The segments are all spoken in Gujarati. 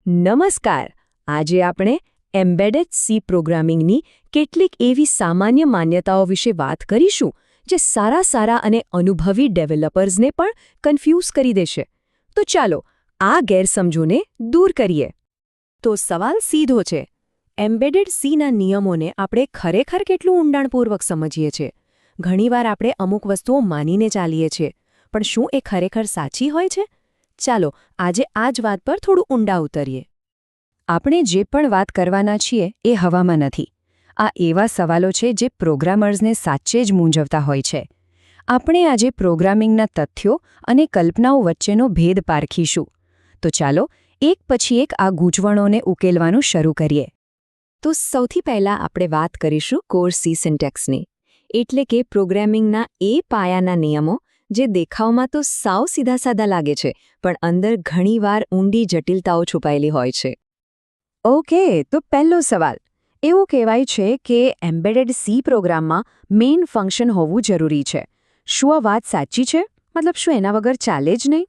નમસ્કાર. આજે આપણે એમ્બેડેડ સી પ્રોગ્રામિંગની કેટલીક એવી સામાન્ય માન્યતાઓ વિશે વાત કરીશું જે સારા અને અનુભવી ડેવલપર્સને પણ કન્ફ્યુઝ કરી દેશે. તો ચાલો આ ગેરસમજોને દૂર કરીએ. તો સવાલ સીધો છે, એમ્બેડેડ સીના નિયમોને આપણે ખરેખર કેટલું ઊંડાણપૂર્વક સમજીએ છીએ? ઘણીવાર આપણે અમુક વસ્તુઓ માનીને ચાલીએ છીએ, પણ શું એ ખરેખર સાચી હોય છે? ચાલો આજે આ જ વાત પર થોડું ઊંડા ઉતરીએ. આપણે જે પણ વાત કરવાના છીએ એ હવામાં નથી. આ એવા સવાલો છે જે પ્રોગ્રામર્સને સાચે જ મૂંઝવતા હોય છે. આપણે આજે પ્રોગ્રામિંગના તથ્યો અને કલ્પનાઓ વચ્ચેનો ભેદ પારખીશું. તો ચાલો એક પછી એક આ ગૂંચવણોને ઉકેલવાનું શરૂ કરીએ. તો સૌથી પહેલાં આપણે વાત કરીશું કોર સી સિન્ટેક્સની, એટલે કે પ્રોગ્રામિંગના એ પાયાના નિયમો જે દેખાવમાં તો સાવ સીધા લાગે છે, પણ અંદર ઘણીવાર ઊંડી જટિલતાઓ છુપાયેલી હોય છે. ઓકે, તો પહેલો સવાલ. એવું કહેવાય છે કે એમ્બેડેડ સી પ્રોગ્રામમાં મેઇન ફંક્શન હોવું જરૂરી છે. શું આ વાત સાચી છે? મતલબ શું એના વગર ચાલે જ નહીં?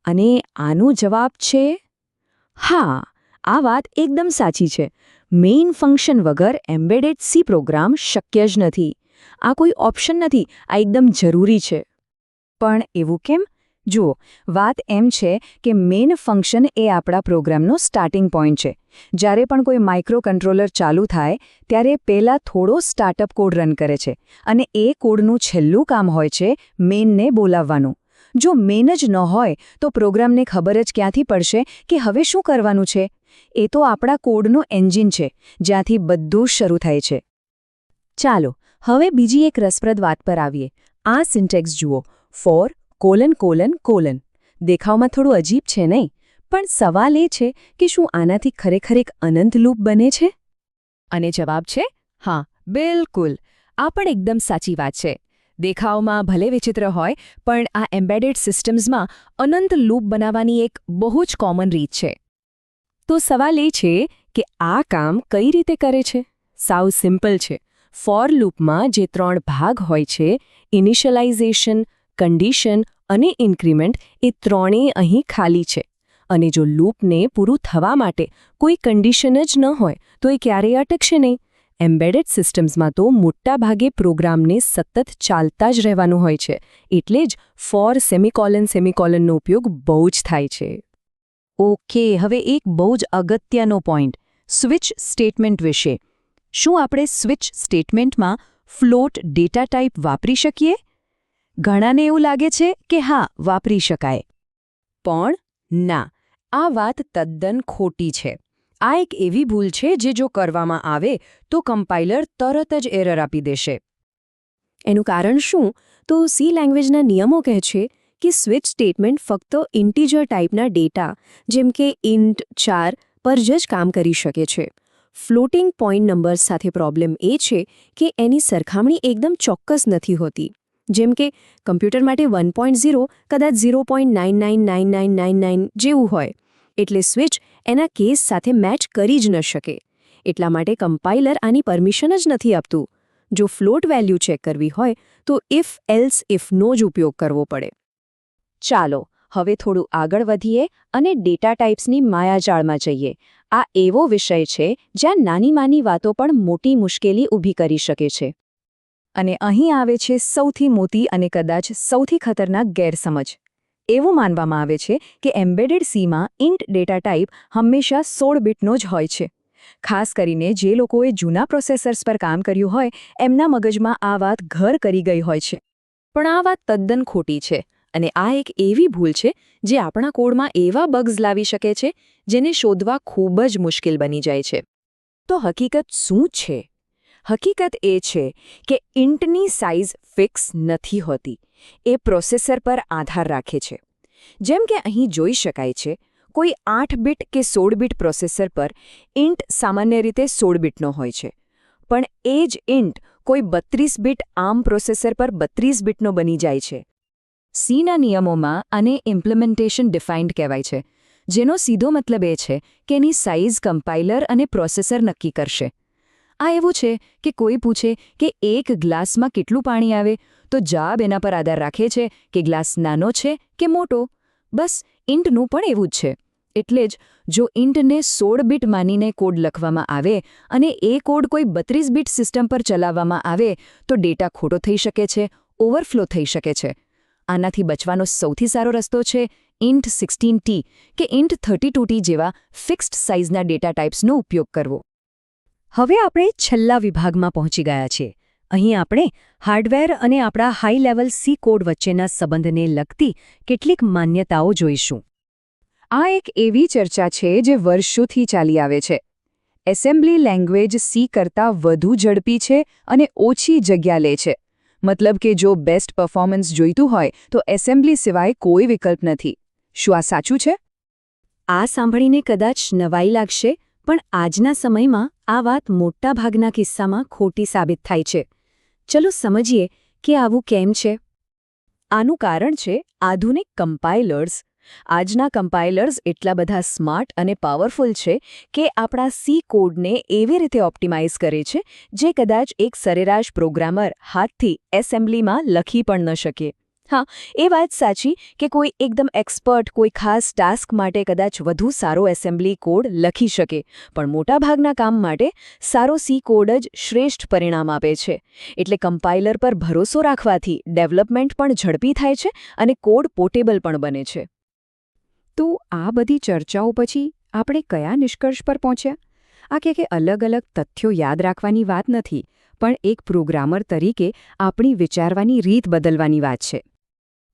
અને આનો જવાબ છે હા, આ વાત એકદમ સાચી છે. મેઇન ફંક્શન વગર એમ્બેડેડ સી પ્રોગ્રામ શક્ય જ નથી. આ કોઈ ઓપ્શન નથી, આ એકદમ જરૂરી છે. પણ એવું કેમ? જુઓ, વાત એમ છે કે મેઇન ફંક્શન એ આપણા પ્રોગ્રામનો સ્ટાર્ટિંગ પોઈન્ટ છે. જ્યારે પણ કોઈ માઇક્રો કંટ્રોલર ચાલુ થાય ત્યારે પહેલાં થોડો સ્ટાર્ટઅપ કોડ રન કરે છે, અને એ કોડનું છેલ્લું કામ હોય છે મેઇનને બોલાવવાનું. જો મેઇન જ ન હોય તો પ્રોગ્રામને ખબર જ ક્યાંથી પડશે કે હવે શું કરવાનું છે? એ તો આપણા કોડનું એન્જિન છે, જ્યાંથી બધું શરૂ થાય છે. ચાલો હવે બીજી એક રસપ્રદ વાત પર આવીએ. આ સિન્ટેક્સ જુઓ, ફોર : દેખાવમાં થોડું અજીબ છે નહીં? પણ સવાલ એ છે કે શું આનાથી ખરેખર એક અનંત લૂપ બને છે? અને જવાબ છે હા, બિલકુલ. આ પણ એકદમ સાચી વાત છે. દેખાવમાં ભલે વિચિત્ર હોય, પણ આ એમ્બેડેડ સિસ્ટમ્સમાં અનંત લૂપ બનાવવાની એક બહુ જ કોમન રીત છે. તો સવાલ એ છે કે આ કામ કઈ રીતે કરે છે? સાવ સિમ્પલ છે. ફોર લૂપમાં જે 3 ભાગ હોય છે, ઇનિશિયલાઇઝેશન, કન્ડિશન અને ઇન્ક્રીમેન્ટ, એ ત્રણેય અહીં ખાલી છે. અને જો લૂપને પૂરું થવા માટે કોઈ કન્ડિશન જ ન હોય તો એ ક્યારેય અટકશે નહીં. એમ્બેડેડ સિસ્ટમ્સમાં તો મોટાભાગે પ્રોગ્રામને સતત ચાલતા જ રહેવાનું હોય છે, એટલે જ ફોર સેમિકોલનનો ઉપયોગ બહુ જ થાય છે. ઓકે, હવે એક બહુ જ અગત્યનો પોઈન્ટ, સ્વિચ સ્ટેટમેન્ટ વિશે. શું આપણે સ્વિચ સ્ટેટમેન્ટમાં ફ્લોટ ડેટા ટાઈપ વાપરી શકીએ? ઘણાને એવું લાગે છે કે હા, વાપરી શકાય. પણ ના, આ વાત તદ્દન ખોટી છે. આ એક એવી ભૂલ છે જે જો કરવામાં આવે તો કમ્પાઇલર તરત જ એરર આપી દેશે. એનું કારણ શું? તો સી લેંગ્વેજના નિયમો કહે છે કે સ્વિચ સ્ટેટમેન્ટ ફક્ત ઇન્ટીજર ટાઈપના ડેટા, જેમ કે ઇન્ટ 4 પર જ કામ કરી શકે છે. ફ્લોટિંગ પોઈન્ટ નંબર્સ સાથે પ્રોબ્લેમ એ છે કે એની સરખામણી એકદમ ચોક્કસ નથી હોતી. જેમ કે કમ્પ્યુટર માટે 1.0 કદાચ 0.999999 જેવું હોય, એટલે સ્વિચ એના કેસ સાથે મેચ કરી જ ન શકે. એટલા માટે કમ્પાઇલર આની પરમિશન જ નથી આપતું. જો ફ્લોટ વેલ્યુ ચેક કરવી હોય તો ઇફ એલ્સ ઇફનો જ ઉપયોગ કરવો પડે. ચાલો હવે થોડું આગળ વધીએ અને ડેટા ટાઈપ્સની માયાજાળમાં જઈએ. આ એવો વિષય છે જ્યાં નાની વાતો પણ મોટી મુશ્કેલી ઊભી કરી શકે છે. અને અહીં આવે છે સૌથી મોટી અને કદાચ સૌથી ખતરનાક ગેરસમજ. એવું માનવામાં આવે છે કે એમ્બેડેડ સીમાં ઇન્ટ ડેટા ટાઈપ હંમેશા 16 બીટનો જ હોય છે. ખાસ કરીને જે લોકોએ જૂના પ્રોસેસર્સ પર કામ કર્યું હોય, એમના મગજમાં આ વાત ઘર કરી ગઈ હોય છે. પણ આ વાત તદ્દન ખોટી છે, અને આ એક એવી ભૂલ છે જે આપણા કોડમાં એવા બગ્સ લાવી શકે છે જેને શોધવા ખૂબ જ મુશ્કેલ બની જાય છે. તો હકીકત શું છે? હકીકત એ છે કે ઇન્ટની સાઇઝ ફિક્સ નથી હોતી. એ પ્રોસેસર પર આધાર રાખે છે. જેમ કે અહીં જોઈ શકાય છે, કોઈ 8 બીટ કે 16 બીટ પ્રોસેસર પર ઇન્ટ સામાન્ય રીતે 16 બીટનો હોય છે. પણ એ જ ઇન્ટ કોઈ 32 બીટ આર્મ પ્રોસેસર પર 32 બીટનો બની જાય છે. સીના નિયમોમાં આને ઇમ્પ્લિમેન્ટેશન ડિફાઇન્ડ કહેવાય છે, જેનો સીધો મતલબ એ છે કે એની સાઇઝ કમ્પાઇલર અને પ્રોસેસર નક્કી કરશે. આ એવું છે કે કોઈ પૂછે કે એક ગ્લાસમાં કેટલું પાણી આવે, તો જવાબ એના પર આધાર રાખે છે કે ગ્લાસ નાનો છે કે મોટો. બસ ઇન્ટનું પણ એવું જ છે. એટલે જ જો ઇન્ટને 16 બીટ માનીને કોડ લખવામાં આવે અને એ કોડ કોઈ 32 બીટ સિસ્ટમ પર ચલાવવામાં આવે તો ડેટા ખોટો થઈ શકે છે, ઓવરફ્લો થઈ શકે છે. આનાથી બચવાનો સૌથી સારો રસ્તો છે ઇન્ટ 16T કે ઇન્ટ 32T જેવા ફિક્સ્ડ સાઇઝના ડેટા ટાઇપ્સનો ઉપયોગ કરવો. હવે આપણે છેલ્લા વિભાગમાં પહોંચી ગયા છીએ. અહીં આપણે હાર્ડવેર અને આપણા હાઈ લેવલ સી કોડ વચ્ચેના સંબંધને લગતી કેટલીક માન્યતાઓ જોઈશું. આ એક એવી ચર્ચા છે જે વર્ષોથી ચાલી આવે છે. એસેમ્બલી લેંગ્વેજ સી કરતાં વધુ ઝડપી છે અને ઓછી જગ્યા લે છે. મતલબ કે જો બેસ્ટ પરફોર્મન્સ જોઈતું હોય તો એસેમ્બલી સિવાય કોઈ વિકલ્પ નથી. શું આ સાચું છે? આ સાંભળીને કદાચ નવાઈ લાગશે, પણ આજના સમયમાં આ વાત મોટાભાગના કિસ્સામાં ખોટી સાબિત થાય છે. ચલો સમજીએ કે આવું કેમ છે. આનું કારણ છે આધુનિક કમ્પાઇલર્સ. આજના કમ્પાઇલર્સ એટલા બધા સ્માર્ટ અને પાવરફુલ છે કે આપણા સી કોડને એવી રીતે ઓપ્ટિમાઇઝ કરે છે જે કદાચ એક સરેરાશ પ્રોગ્રામર હાથથી એસેમ્બલીમાં લખી પણ ન શકે. હા, એ વાત સાચી કે કોઈ એકદમ એક્સપર્ટ કોઈ ખાસ ટાસ્ક માટે કદાચ વધુ સારો એસેમ્બલી કોડ લખી શકે, પણ મોટાભાગના કામ માટે સારો સી કોડ જ શ્રેષ્ઠ પરિણામ આપે છે. એટલે કમ્પાઇલર પર ભરોસો રાખવાથી ડેવલપમેન્ટ પણ ઝડપી થાય છે અને કોડ પોર્ટેબલ પણ બને છે. તો આ બધી ચર્ચાઓ પછી આપણે કયા નિષ્કર્ષ પર પહોંચ્યા? આ કે અલગ-અલગ તથ્યો યાદ રાખવાની વાત નથી, પણ એક પ્રોગ્રામર તરીકે આપણી વિચારવાની રીત બદલવાની વાત છે.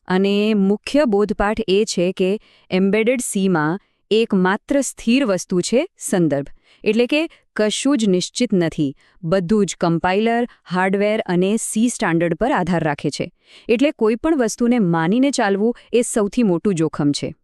અને મુખ્ય બોધપાઠ એ છે કે એમ્બેડેડ સીમાં એકમાત્ર સ્થિર વસ્તુ છે સંદર્ભ. એટલે કે કશું જ નિશ્ચિત નથી. બધું જ કમ્પાઇલર, હાર્ડવેર અને સી સ્ટાન્ડર્ડ પર આધાર રાખે છે. એટલે કોઈપણ વસ્તુને માનીને ચાલવું એ સૌથી મોટું જોખમ છે.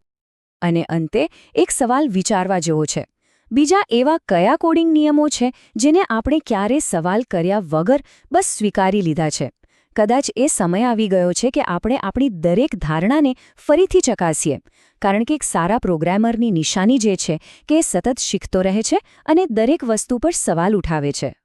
અને અંતે એક સવાલ વિચારવા જેવો છે. બીજા એવા કયા કોડિંગ નિયમો છે જેને આપણે ક્યારેય સવાલ કર્યા વગર બસ સ્વીકારી લીધા છે? કદાચ એ સમય આવી ગયો છે કે આપણે આપણી દરેક ધારણાને ફરીથી ચકાસીએ. કારણ કે એક સારા પ્રોગ્રામરની નિશાની જે છે કે એ સતત શીખતો રહે છે અને દરેક વસ્તુ પર સવાલ ઉઠાવે છે.